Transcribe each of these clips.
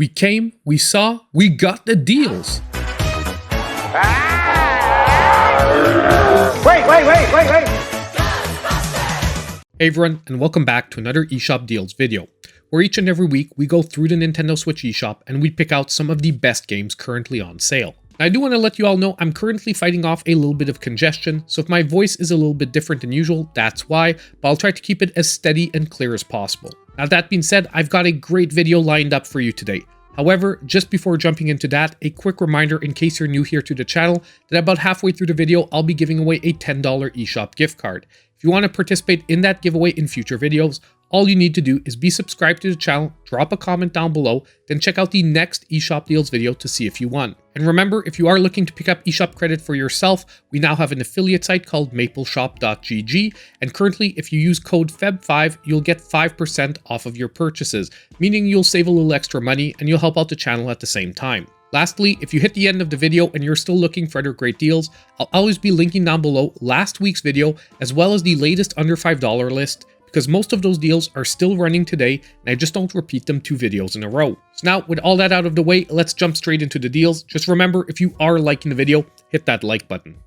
We came, we saw, we got the deals. Wait! Hey everyone, and welcome back to another eShop Deals video, where each and every week we go through the Nintendo Switch eShop and we pick out some of the best games currently on sale. Now, I do want to let you all know I'm currently fighting off a little bit of congestion, so if my voice is a little bit different than usual, that's why, but I'll try to keep it as steady and clear as possible. Now that being said, I've got a great video lined up for you today. However, just before jumping into that, a quick reminder in case you're new here to the channel that about halfway through the video, I'll be giving away a $10 eShop gift card. If you want to participate in that giveaway in future videos, all you need to do is be subscribed to the channel, drop a comment down below, then check out the next eShop Deals video to see if you won. And remember, if you are looking to pick up eShop credit for yourself, we now have an affiliate site called mapleshop.gg, and currently if you use code FEB5, you'll get 5% off of your purchases, meaning you'll save a little extra money and you'll help out the channel at the same time. Lastly, if you hit the end of the video and you're still looking for other great deals, I'll always be linking down below last week's video as well as the latest under $5 list, because most of those deals are still running today and I just don't repeat them 2 videos in a row. So now, with all that out of the way, let's jump straight into the deals. Just remember, if you are liking the video, hit that like button.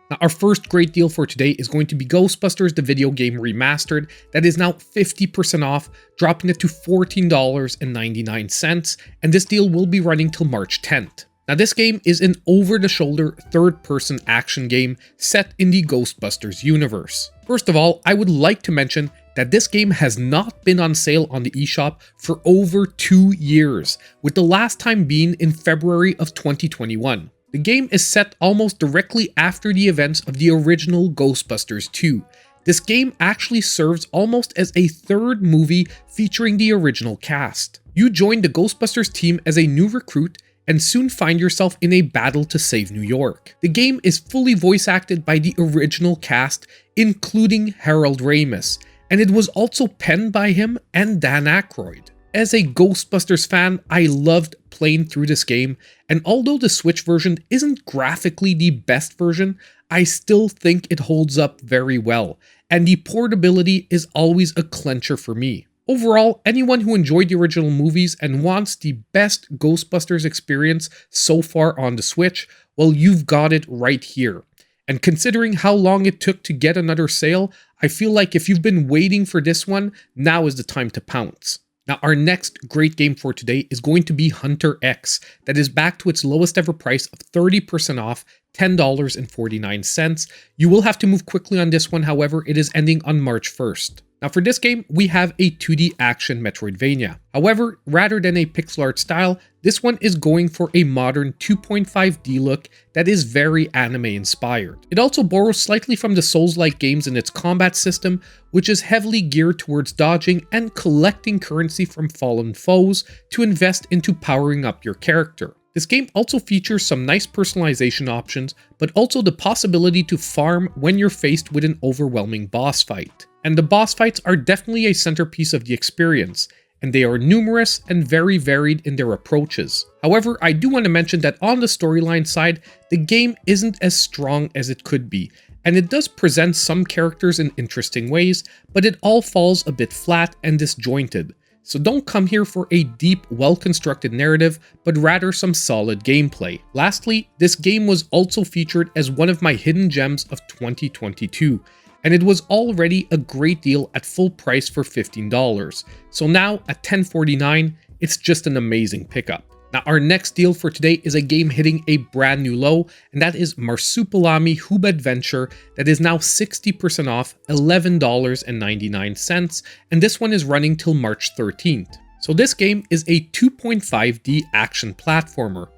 Now, our first great deal for today is going to be Ghostbusters, the video game remastered, that is now 50% off, dropping it to $14.99, and this deal will be running till March 10th. Now, this game is an over-the-shoulder, third-person action game set in the Ghostbusters universe. First of all, I would like to mention that this game has not been on sale on the eShop for over 2 years, with the last time being in February of 2021. The game is set almost directly after the events of the original Ghostbusters 2. This game actually serves almost as a third movie featuring the original cast. You join the Ghostbusters team as a new recruit and soon find yourself in a battle to save New York. The game is fully voice acted by the original cast, including Harold Ramis, and it was also penned by him and Dan Aykroyd. As a Ghostbusters fan, I loved playing through this game, and although the Switch version isn't graphically the best version, I still think it holds up very well, and the portability is always a clincher for me. Overall, anyone who enjoyed the original movies and wants the best Ghostbusters experience so far on the Switch, well, you've got it right here. And considering how long it took to get another sale, I feel like if you've been waiting for this one, now is the time to pounce. Now, our next great game for today is going to be HunterX, that is back to its lowest ever price of 30% off, $10.49. You will have to move quickly on this one, however, it is ending on March 1st. Now, for this game, we have a 2D action Metroidvania. However, rather than a pixel art style, this one is going for a modern 2.5D look that is very anime inspired. It also borrows slightly from the Souls-like games in its combat system, which is heavily geared towards dodging and collecting currency from fallen foes to invest into powering up your character. This game also features some nice personalization options, but also the possibility to farm when you're faced with an overwhelming boss fight. And the boss fights are definitely a centerpiece of the experience, and they are numerous and very varied in their approaches. However, I do want to mention that on the storyline side, the game isn't as strong as it could be, and it does present some characters in interesting ways, but it all falls a bit flat and disjointed. So don't come here for a deep, well-constructed narrative, but rather some solid gameplay. Lastly, this game was also featured as one of my hidden gems of 2022. And it was already a great deal at full price for $15. So now at $10.49, it's just an amazing pickup. Now, our next deal for today is a game hitting a brand new low, and that is Marsupilami Hoobadaventure, that is now 60% off, $11.99, and this one is running till March 13th. So this game is a 2.5D action platformer.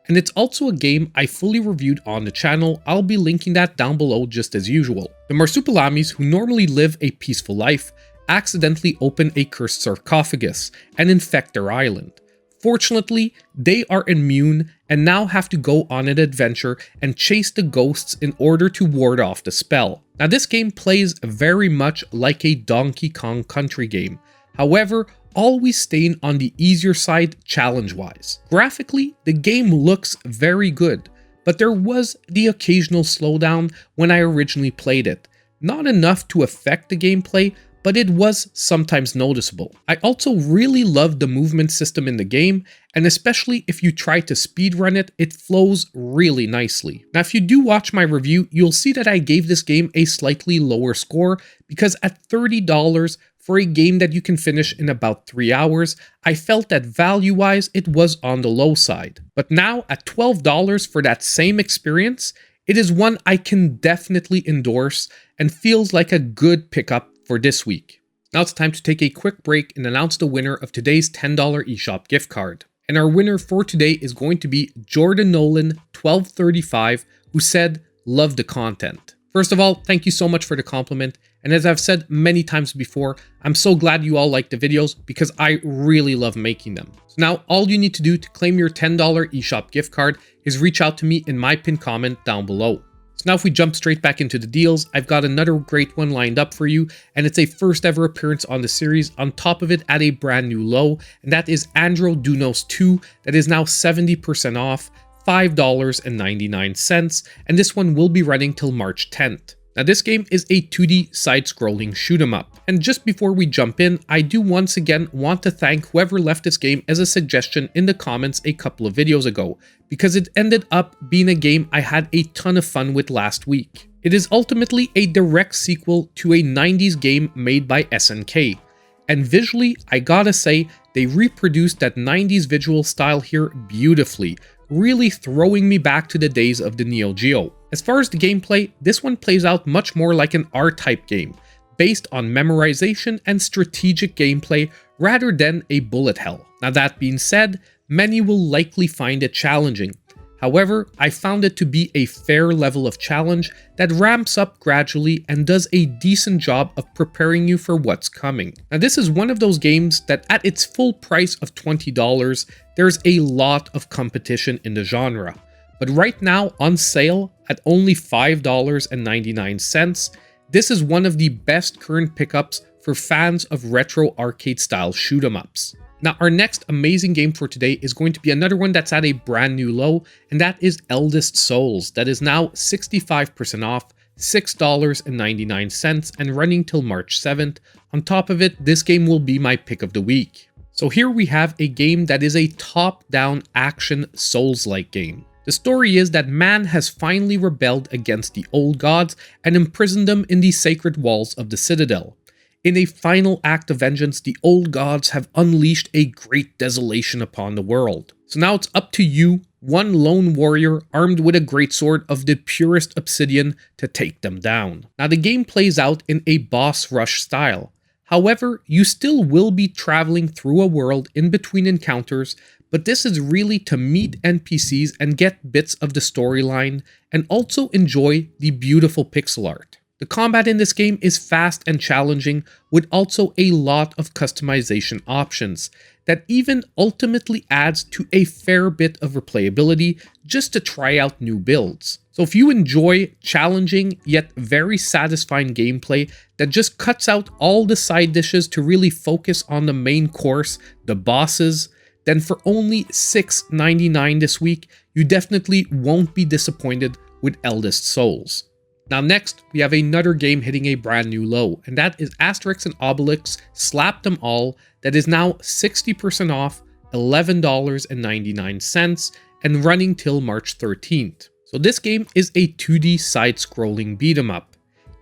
And it's also a game I fully reviewed on the channel. I'll be linking that down below just as usual. The Marsupilamis, who normally live a peaceful life, accidentally open a cursed sarcophagus and infect their island. Fortunately, they are immune and now have to go on an adventure and chase the ghosts in order to ward off the spell. Now, this game plays very much like a Donkey Kong Country game. However, always staying on the easier side challenge-wise. Graphically, the game looks very good, but there was the occasional slowdown when I originally played it. Not enough to affect the gameplay, but it was sometimes noticeable. I also really loved the movement system in the game, and especially if you try to speedrun it, it flows really nicely. Now, if you do watch my review, you'll see that I gave this game a slightly lower score because at $30 for a game that you can finish in about 3 hours, I felt that value-wise it was on the low side. But now at $12 for that same experience, it is one I can definitely endorse and feels like a good pickup for this week. Now it's time to take a quick break and announce the winner of today's $10 eShop gift card. And our winner for today is going to be Jordan Nolan 1235, who said, "Love the content." First of all, thank you so much for the compliment. And as I've said many times before, I'm so glad you all like the videos because I really love making them. So now all you need to do to claim your $10 eShop gift card is reach out to me in my pinned comment down below. So now if we jump straight back into the deals, I've got another great one lined up for you, and it's a first ever appearance on the series, on top of it at a brand new low, and that is Andro Dunos 2, that is now 70% off, $5.99, and this one will be running till March 10th. Now this game is a 2D side-scrolling shoot-'em-up, and just before we jump in, I do once again want to thank whoever left this game as a suggestion in the comments a couple of videos ago, because it ended up being a game I had a ton of fun with last week. It is ultimately a direct sequel to a 90s game made by SNK, and visually, I gotta say, they reproduced that 90s visual style here beautifully, really throwing me back to the days of the Neo Geo. As far as the gameplay, this one plays out much more like an R-type game, based on memorization and strategic gameplay rather than a bullet hell. Now that being said, many will likely find it challenging. However, I found it to be a fair level of challenge that ramps up gradually and does a decent job of preparing you for what's coming. Now this is one of those games that at its full price of $20, there's a lot of competition in the genre. But right now on sale at only $5.99, this is one of the best current pickups for fans of retro arcade style shoot 'em ups. Now our next amazing game for today is going to be another one that's at a brand new low, and that is Eldest Souls, that is now 65% off, $6.99, and running till March 7th. On top of it, this game will be my pick of the week. So here we have a game that is a top-down action Souls-like game. The story is that man has finally rebelled against the old gods and imprisoned them in the sacred walls of the citadel. In a final act of vengeance, the old gods have unleashed a great desolation upon the world. So now it's up to you, one lone warrior armed with a greatsword of the purest obsidian, to take them down. Now the game plays out in a boss rush style. However, you still will be traveling through a world in between encounters, but this is really to meet NPCs and get bits of the storyline, and also enjoy the beautiful pixel art. The combat in this game is fast and challenging, with also a lot of customization options that even ultimately adds to a fair bit of replayability just to try out new builds. So if you enjoy challenging yet very satisfying gameplay that just cuts out all the side dishes to really focus on the main course, the bosses, then for only $6.99 this week, you definitely won't be disappointed with Eldest Souls. Now next, we have another game hitting a brand new low, and that is Asterix and Obelix Slap Them All, that is now 60% off, $11.99, and running till March 13th. So this game is a 2D side-scrolling beat-em-up.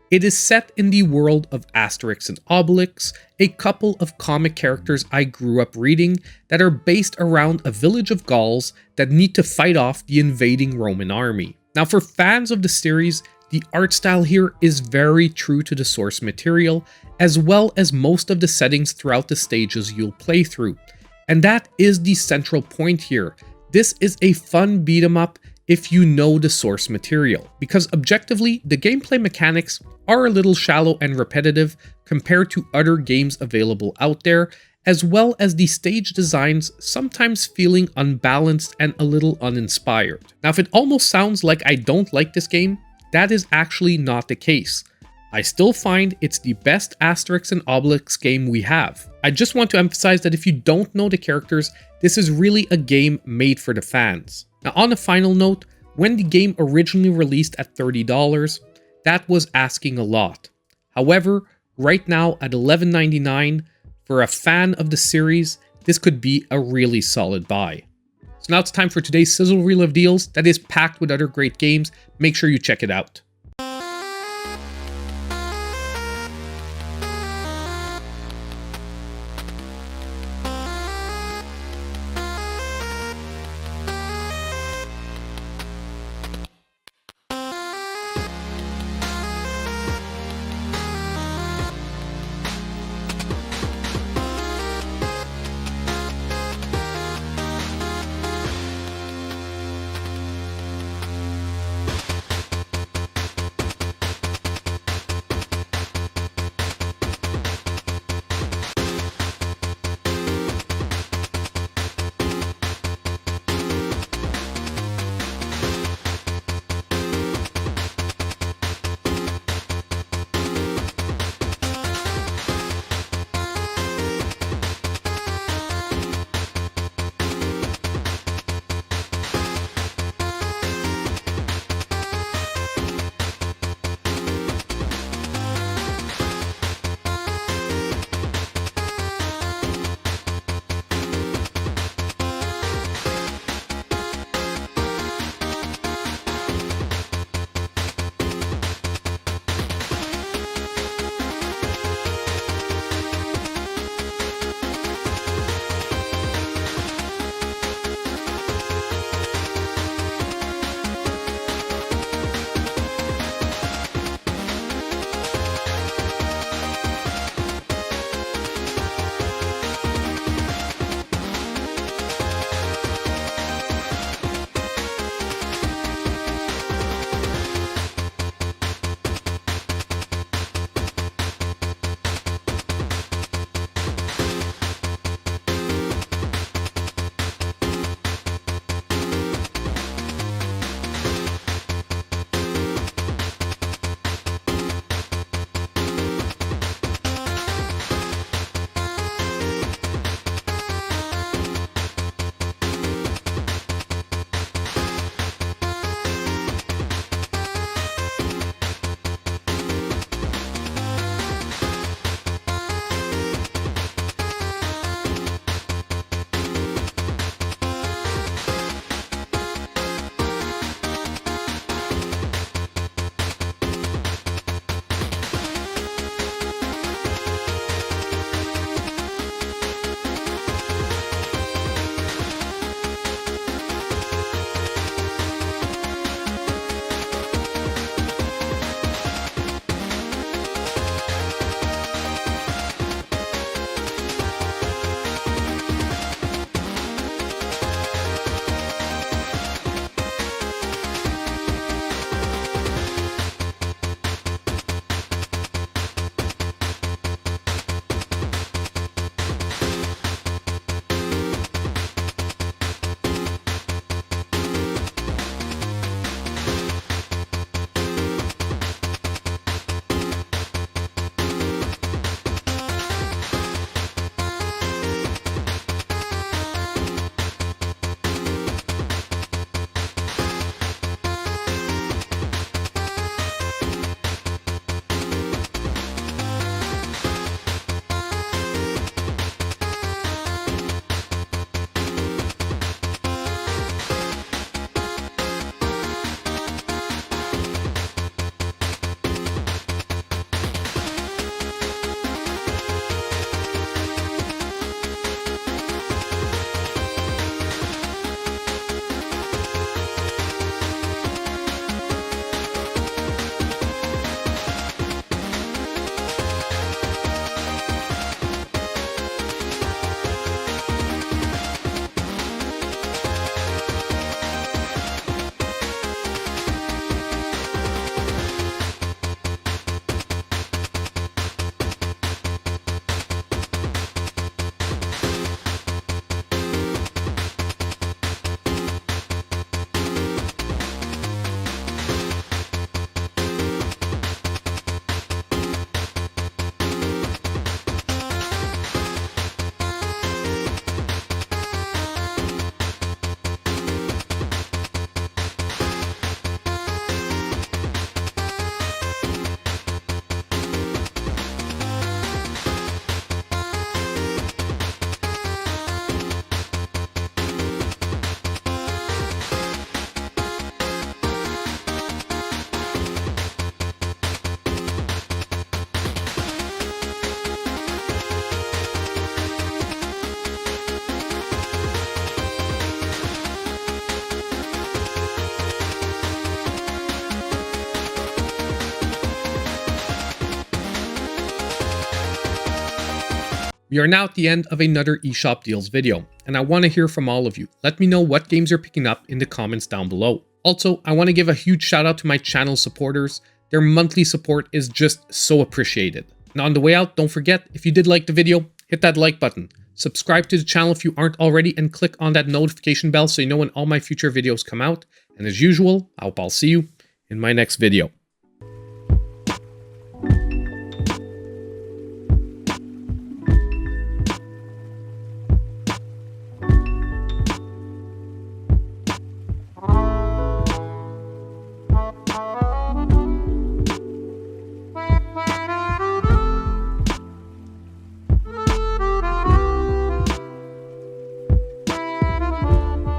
It is set in the world of Asterix and Obelix, a couple of comic characters I grew up reading that are based around a village of Gauls that need to fight off the invading Roman army. Now for fans of the series, the art style here is very true to the source material, as well as most of the settings throughout the stages you'll play through. And that is the central point here. This is a fun beat 'em up if you know the source material, because objectively, the gameplay mechanics are a little shallow and repetitive compared to other games available out there, as well as the stage designs sometimes feeling unbalanced and a little uninspired. Now, if it almost sounds like I don't like this game, that is actually not the case. I still find it's the best Asterix and Obelix game we have. I just want to emphasize that if you don't know the characters, this is really a game made for the fans. Now on a final note, when the game originally released at $30, that was asking a lot. However, Right now at $11.99, for a fan of the series, this could be a really solid buy. So now it's time for today's Sizzle Reel of Deals that is packed with other great games. Make sure you check it out. We are now at the end of another eShop Deals video, and I want to hear from all of you. Let me know what games you're picking up in the comments down below. Also, I want to give a huge shout out to my channel supporters. Their monthly support is just so appreciated. And on the way out, don't forget, if you did like the video, hit that like button. Subscribe to the channel if you aren't already, and click on that notification bell so you know when all my future videos come out. And as usual, I hope I'll see you in my next video.